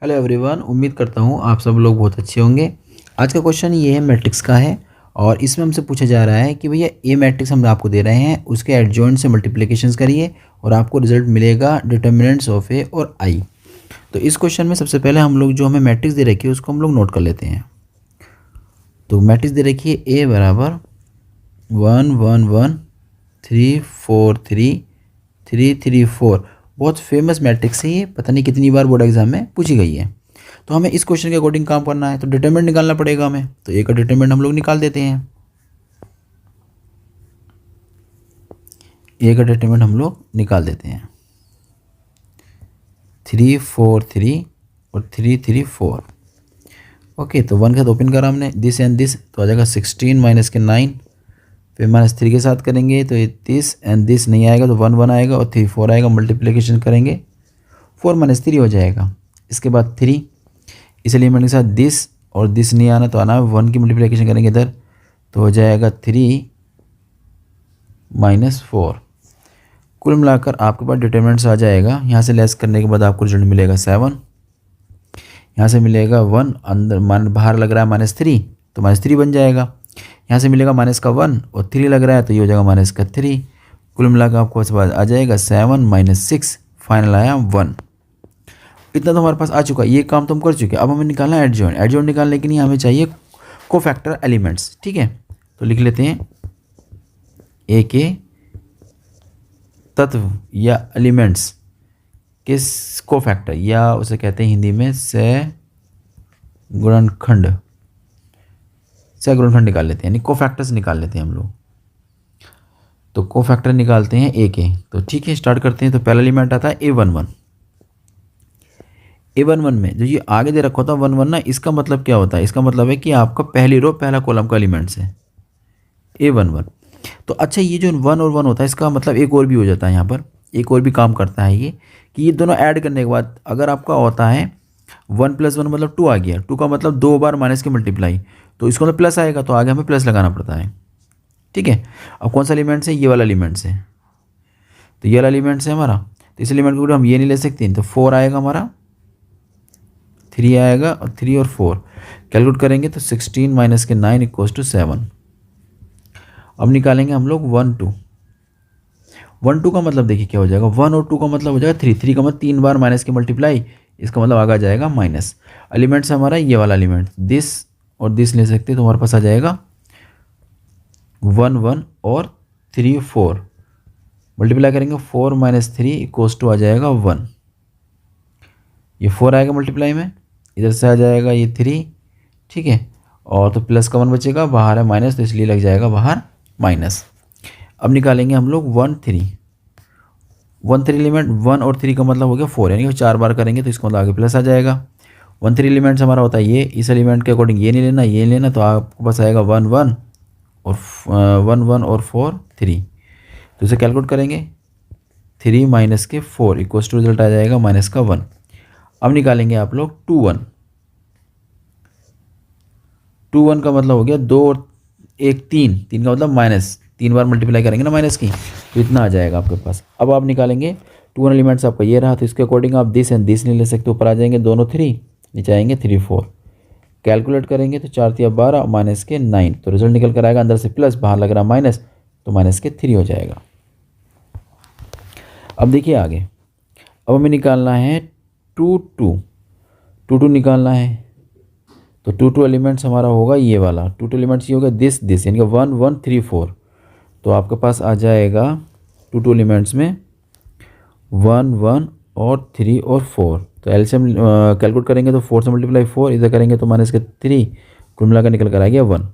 Hello everyone, उम्मीद करता हूँ आप सब लोग बहुत अच्छे होंगे। आज का क्वेश्चन ये है मैट्रिक्स का है और इसमें हमसे पूछा जा रहा है कि भैया ए मैट्रिक्स हम आपको दे रहे हैं, उसके एडजॉइंट से मल्टीप्लिकेशंस करिए और आपको रिजल्ट मिलेगा डिटर्मिनेंट्स ऑफ ए और आई। तो इस क्वेश्चन में सबसे पहले हम लोग जो हमें मैट्रिक्स दे रखी है उसको हम लोग नोट कर लेते हैं। तो मैट्रिक्स दे रखी है ए बराबर 1 1 1 3 4 3 3 3 4। बहुत फेमस मैट्रिक्स है ये, पता नहीं कितनी बार बोर्ड एग्जाम में पूछी गई है। तो हमें इस क्वेश्चन के अकॉर्डिंग काम करना है, तो डिटरमिनेंट निकालना पड़ेगा हमें। तो ए का डिटरमिनेंट हम लोग निकाल देते हैं। ए का डिटरमिनेंट हम लोग निकाल देते हैं 3 4 3 और 3 3 4। ओके, तो 1 के साथ ओपन करा हमने, दिस एंड दिस, तो आ जाएगा 16 माइनस के 9, फिर -3 के साथ करेंगे तो ये दिस एंड दिस नहीं आएगा तो 1 1 आएगा और 3 4 आएगा। मल्टीप्लिकेशन करेंगे 4 - 3 हो जाएगा। इसके बाद 3, इस एलिमेंट के साथ दिस और दिस नहीं आना तो आना है 1 की मल्टीप्लिकेशन करेंगे इधर तो हो जाएगा 3 - 4। कुल मिलाकर आपके पास डिटरमिनेंट्स आ जाएगा। यहाँ से लेस करने के बाद आपको रिजल्ट मिलेगा 7, यहाँ से मिलेगा 1, अंदर बाहर लग रहा है -3 तो -3 बन जाएगा। यहाँ से मिलेगा -1 और 3 लग रहा है तो ये हो जाएगा -3। कुल मिलाकर आपको उसके बाद आ जाएगा 7 - 6, फाइनल आया 1। इतना तो हमारे पास आ चुका है, ये काम तो हम कर चुके हैं। अब हमें निकालना है एडजॉइंट। एडजॉइंट निकालने के लिए हमें चाहिए कोफैक्टर एलिमेंट्स, ठीक है। तो लिख लेते हैं ए के तत्व या एलिमेंट्स किस कोफैक्टर, या उसे कहते हैं हिंदी में सहगुणनखंड। सहगुणनखंड निकाल लेते हैं, यानी कोफैक्टर्स निकाल लेते हैं हम लोग। तो कोफैक्टर निकालते हैं ए के। तो ठीक है, स्टार्ट करते हैं। तो पहला एलिमेंट आता है A11। A11 में जो ये आगे दे रखा होता है 1 1 ना, इसका मतलब क्या होता है? इसका मतलब है कि आपका पहली रो पहला कॉलम का एलिमेंट्स है A11। तो अच्छा, ये जो 1 और 1 होता है इसका मतलब एक और भी हो जाता है, यहाँ पर एक और भी काम करता है ये कि ये दोनों ऐड करने के बाद अगर आपका होता है 1 + 1 मतलब 2 आ गया, 2 का मतलब 2 बार माइनस की मल्टीप्लाई, तो इसको मतलब प्लस आएगा तो आगे हमें प्लस लगाना पड़ता है, ठीक है। अब कौन सा एलिमेंट्स है? ये वाला एलिमेंट्स है। तो ये वाला एलिमेंट्स है हमारा, तो इस एलिमेंट को हम ये नहीं ले सकते, तो 4 आएगा हमारा, 3 आएगा और 3 और 4 कैलकुलेट करेंगे तो 16 माइनस के 9 = 7। अब निकालेंगे हम लोग 1 2। 1 2 का मतलब देखिए क्या हो जाएगा, 1 और 2 का मतलब हो जाएगा 3, 3 का मतलब 3 बार माइनस की मल्टीप्लाई, इसका मतलब आगे आ जाएगा माइनस। एलिमेंट्स हमारा ये वाला एलिमेंट, दिस और दिस ले सकते तो हमारे पास आ जाएगा 1 1 और 3 4। मल्टीप्लाई करेंगे 4 - 3 = आ जाएगा 1। ये 4 आएगा मल्टीप्लाई में, इधर से आ जाएगा ये 3, ठीक है। और तो प्लस का 1 बचेगा, बाहर है माइनस तो इसलिए लग जाएगा बाहर माइनस। अब निकालेंगे हम लोग 1 3। 1 3 एलिमेंट, 1 और 3 का मतलब हो गया 4, यानी कि 4 बार करेंगे तो इसका मतलब आगे प्लस आ जाएगा। 1 3 एलिमेंट्स हमारा होता है ये, इस एलिमेंट के अकॉर्डिंग ये नहीं लेना ये लेना, तो आपको पास आएगा 1 1 और 1 1 और 4 3। तो इसे कैलकुलेट करेंगे 3 माइनस के 4 = रिजल्ट आ जाएगा -1। अब निकालेंगे आप लोग 2 1। 2 1 का मतलब हो गया 2 और 1 3, 3 का मतलब माइनस, 3 बार मल्टीप्लाई करेंगे ना माइनस की, तो इतना आ जाएगा आपके पास। अब आप निकालेंगे 2 1 एलिमेंट्स आपका ये रहा, तो इसके अकॉर्डिंग आप दिस एंड दिस नहीं ले सकते, ऊपर आ जाएंगे दोनों 3, नीचे आएंगे 3 4। कैलकुलेट करेंगे तो 4 3 12 माइनस के 9, तो रिजल्ट निकल कर आएगा अंदर से प्लस, बाहर लग रहा माइनस, तो माइनस के 3 हो जाएगा। अब देखिए आगे, अब हमें निकालना है 2 2। 2 2 निकालना है, तो 2 2 एलिमेंट्स हमारा होगा ये वाला, 2 2 एलिमेंट्स ये होगा दिस दिस, यानी कि 1 1 3 4। तो आपके पास आ जाएगा 2 2 एलिमेंट्स में 1 1 और 3 और 4। तो एलसीएम कैलकुलेट करेंगे तो 4 से मल्टीप्लाई 4, इधर करेंगे तो माइनस के 3, कुल मिलाकर निकल कर आ गया 1।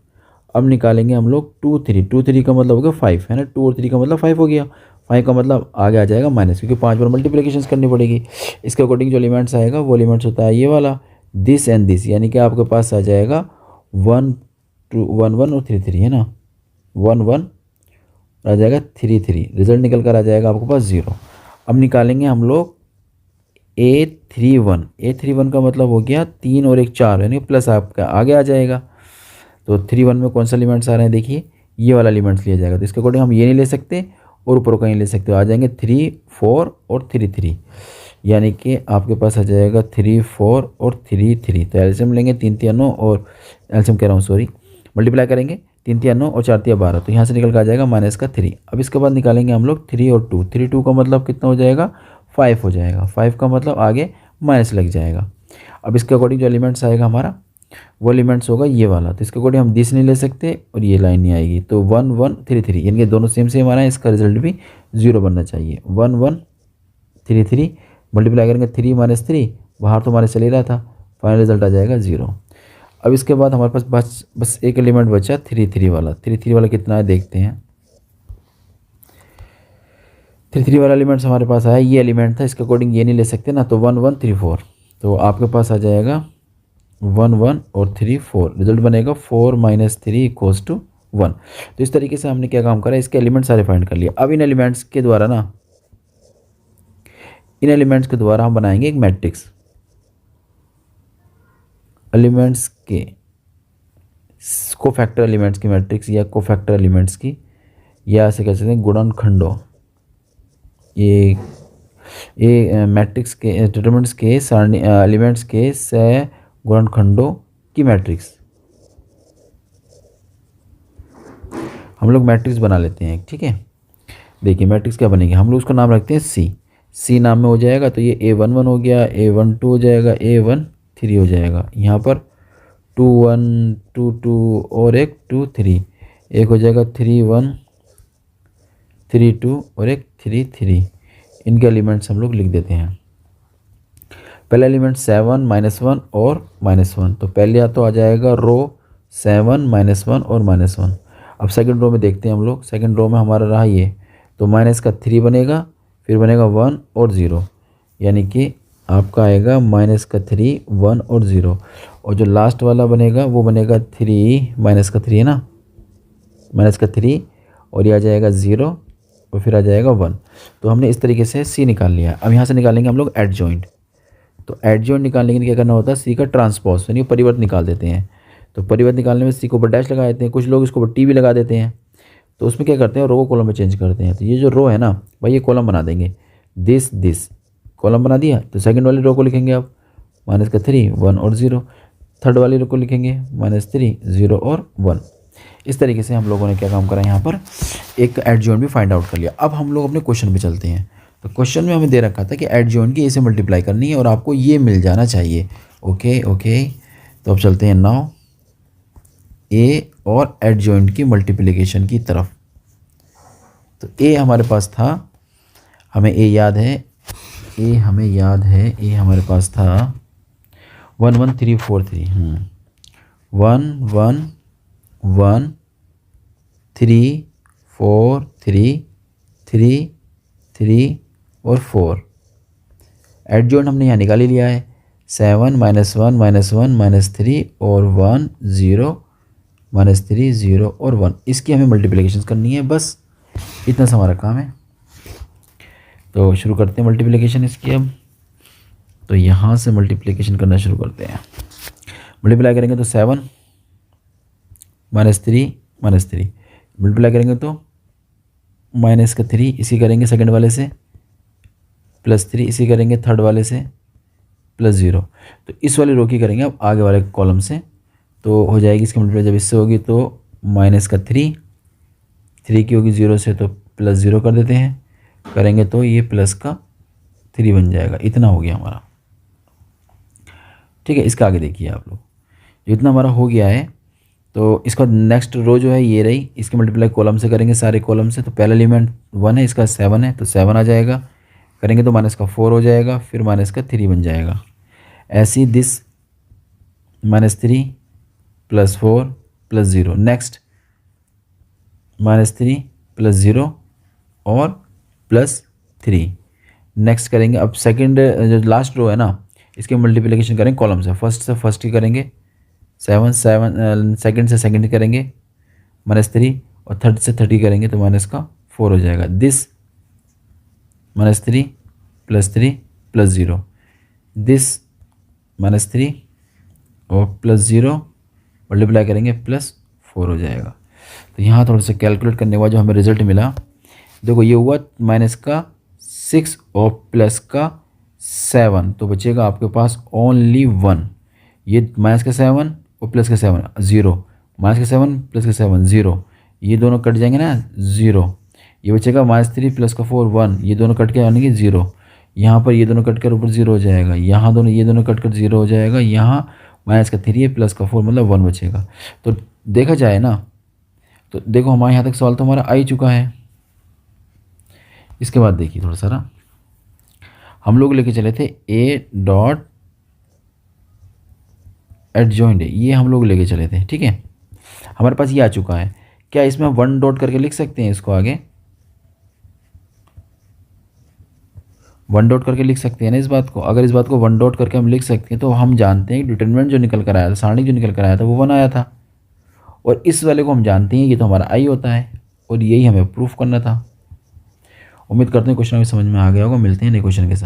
अब निकालेंगे हम लोग 2 3। 2 3 का मतलब हो गया 5, है ना, 2 और 3 का मतलब 5 हो गया। 5 का मतलब आगे आ जाएगा माइनस, क्योंकि 5 बार मल्टीप्लिकेशन करनी पड़ेगी। इसके अकॉर्डिंग जो एलिमेंट्स आएगा वो एलिमेंट्स होता है ये वाला, दिस एंड दिस, यानी कि आपके पास आ जाएगा 1 2 1 1 और 3 3, है ना, 1 1 आ जाएगा 3 3। रिजल्ट निकल कर आ जाएगा आपके पास 0। अब निकालेंगे हम लोग A31। A31 का मतलब हो गया 3 और 1 4, यानी प्लस आपका आगे आ जाएगा। तो 3 1 में कौन सा एलिमेंट्स आ रहे हैं, देखिए ये वाला एलिमेंट्स लिया जाएगा, तो इसके अकॉर्डिंग हम ये नहीं ले सकते और ऊपर कहीं ले सकते हो, आ जाएंगे 3 4 और 3 3। यानी कि आपके पास आ जाएगा 3 4 और 3 3। तो एल्शियम लेंगे 3 3 9 और एल्शियम कह रहा हूँ सॉरी, मल्टीप्लाई करेंगे 3 3 9 और 4 3 12, तो यहाँ से निकल कर आ जाएगा -3। अब इसके बाद निकालेंगे हम लोग 3 और 2, 3 2 का मतलब कितना हो जाएगा 5 हो जाएगा, 5 का मतलब आगे माइनस लग जाएगा। अब इसके अकॉर्डिंग जो एलिमेंट्स आएगा हमारा वो एलिमेंट्स होगा ये वाला, तो इसके अकॉर्डिंग हम दिस नहीं ले सकते और ये लाइन नहीं आएगी, तो 1 1 3 3 यानी कि दोनों सेम सेम आ रहा है, इसका रिजल्ट भी 0 बनना चाहिए। 1 1 3 3 मल्टीप्लाई करेंगे 3 -3, बाहर तो हमारे चल ही रहा था, फाइनल रिजल्ट आ जाएगा 0। अब इसके बाद हमारे पास बस एक एलिमेंट बचा 3 3 वाला। 3 3 वाला कितना है देखते हैं। 3 3 वाला एलिमेंट्स हमारे पास आया, ये एलिमेंट था, इसके अकॉर्डिंग ये नहीं ले सकते ना, तो 1 1 3 4, तो आपके पास आ जाएगा 1 1 और 3 4, रिजल्ट बनेगा 4 - 3 = 1। तो इस तरीके से हमने क्या काम करा, इसके एलिमेंट सारे फाइंड कर लिए। अब इन एलिमेंट्स के द्वारा हम बनाएंगे एक मैट्रिक्स, एलिमेंट्स के कोफैक्टर एलिमेंट्स की मैट्रिक्स या कोफैक्टर एलिमेंट्स की, या ऐसे कह सकते हैं गुणनखंडों। ये मैट्रिक्स के डिटरमिनेंट्स के सारणी एलिमेंट्स के गुणनखंडों की मैट्रिक्स हम लोग मैट्रिक्स बना लेते हैं। ठीक है, देखिए मैट्रिक्स क्या बनेगी, हम लोग उसका नाम रखते हैं सी नाम में हो जाएगा, तो ये A11 हो गया, A12 हो जाएगा, A13 हो जाएगा। यहाँ पर 2 1 2 2 और एक 2 3, एक हो जाएगा 3 1 3 2 और एक 3 3। इनके एलिमेंट्स हम लोग लिख देते हैं। पहला एलिमेंट 7 -1 और -1, तो पहले या तो आ जाएगा रो 7 -1 और -1। अब सेकंड रो में देखते हैं हम लोग, सेकंड रो में हमारा रहा ये, तो -3 बनेगा, फिर बनेगा 1 और 0, यानी कि आपका आएगा -3 1 और 0, और जो लास्ट वाला बनेगा वो बनेगा 3 -3 है ना, -3, और ये आ जाएगा 0 और फिर आ जाएगा 1। तो हमने इस तरीके से सी निकाल लिया। अब यहाँ से निकालेंगे हम लोग एडजॉइंट। तो एडजॉइंट निकालने के लिए क्या करना होता है, सी का ट्रांसपोज यानी परिवर्त निकाल देते हैं। तो परिवर्त निकालने में सी को ऊपर डैश लगा देते हैं, कुछ लोग इसको ऊपर टी भी लगा देते हैं। तो उसमें क्या करते हैं, रो को कॉलम में चेंज करते हैं। तो ये जो रो है ना भाई, ये कॉलम बना देंगे, दिस कॉलम बना दिया। तो सेकंड वाली रो को लिखेंगे अब -3 1 और 0, थर्ड वाली रो को लिखेंगे -3 0 और 1। इस तरीके से हम लोगों ने क्या काम करा, यहाँ पर एक एडजॉइंट भी फाइंड आउट कर लिया। अब हम लोग अपने क्वेश्चन पे चलते हैं। तो क्वेश्चन में हमें दे रखा था कि एडजॉइंट की ए से मल्टीप्लाई करनी है और आपको ये मिल जाना चाहिए। ओके, तो अब चलते हैं नाउ ए और एडजॉइंट की मल्टीप्लिकेशन की तरफ। तो ए हमारे पास था, हमें ए याद है, ए हमारे पास था 1 1 3 4 3 1 1 1 3 4 3 3 3 और 4। एडजॉइंट हमने यहाँ निकाल ही लिया है, 7 -1 -1 -3 और 1 0 -3 0 और 1। इसकी हमें मल्टीप्लिकेशन करनी है, बस इतना सा हमारा काम है। तो शुरू करते हैं मल्टीप्लिकेशन इसकी। अब तो यहाँ से मल्टीप्लिकेशन करना शुरू करते हैं। मल्टीप्लाई करेंगे तो 7 -3 -3, मल्टीप्लाई करेंगे तो -3, इसी करेंगे सेकंड वाले से, +3 इसी करेंगे थर्ड वाले से, +0। तो इस वाले रो की करेंगे अब आगे वाले कॉलम से, तो हो जाएगी इसकी मल्टीप्लाई जब इससे होगी तो -3 की होगी 0 से, तो +0 कर देते हैं, करेंगे तो ये +3 बन जाएगा। इतना हो गया हमारा। ठीक है, इसका आगे देखिए आप लोग, जितना हमारा हो गया है तो इसका नेक्स्ट रो जो है ये रही, इसकी मल्टीप्लाई कॉलम से करेंगे, सारे कॉलम से। तो पहला एलिमेंट 1 है, इसका 7 है, तो 7 आ जाएगा, करेंगे तो -4 हो जाएगा, फिर -3 बन जाएगा। ऐसे ही दिस -3 +4 +0, नेक्स्ट -3 +0 और +3। नेक्स्ट करेंगे अब सेकंड जो लास्ट रो है ना, इसकी मल्टीप्लिकेशन करेंगे कॉलम से, फर्स्ट से फर्स्ट की करेंगे 7 सेकंड से सेकंड करेंगे -3, और थर्ड से 30 करेंगे तो -4 हो जाएगा। दिस -3 +3 +0, दिस -3 और +0 मल्टीप्लाई करेंगे +4 हो जाएगा। तो यहाँ थोड़ा सा कैलकुलेट करने के बाद जो हमें रिजल्ट मिला, देखो ये हुआ -6 और +7 7, तो बचेगा आपके पास ओनली 1। ये माइनस का 7 और प्लस का 7 0, माइनस का 7 प्लस का 7 0, ये दोनों कट जाएंगे ना 0। ये बचेगा -3 प्लस का 4 1, ये दोनों कट के यानी कि 0। यहाँ पर ये दोनों कट कर ऊपर 0 हो जाएगा, यहाँ दोनों ये दोनों कट कर 0 हो जाएगा, यहाँ माइनस का 3 प्लस का 4 मतलब 1 बचेगा। तो देखा जाए ना, तो देखो हमारे यहाँ तक सवाल तो हमारा आ ही चुका है। इसके बाद देखिए थोड़ा सा ना, हम लोग लेके चले थे ए डॉट एडजॉइंट, ये हम लोग लेके चले थे, ठीक है। हमारे पास ये आ चुका है। क्या इसमें 1 डॉट करके लिख सकते हैं इसको आगे? 1 डॉट करके लिख सकते हैं ना इस बात को। अगर इस बात को 1 डॉट करके हम लिख सकते हैं तो हम जानते हैं कि डिटरमिनेंट जो निकल कर आया था, सारणी जो निकल कर आया था वो 1 आया था। और इस वाले को हम जानते हैं ये तो हमारा आई होता है, और यही हमें प्रूफ करना था। उम्मीद करते हैं क्वेश्चन अभी समझ में आ गया होगा। मिलते हैं नए क्वेश्चन के साथ।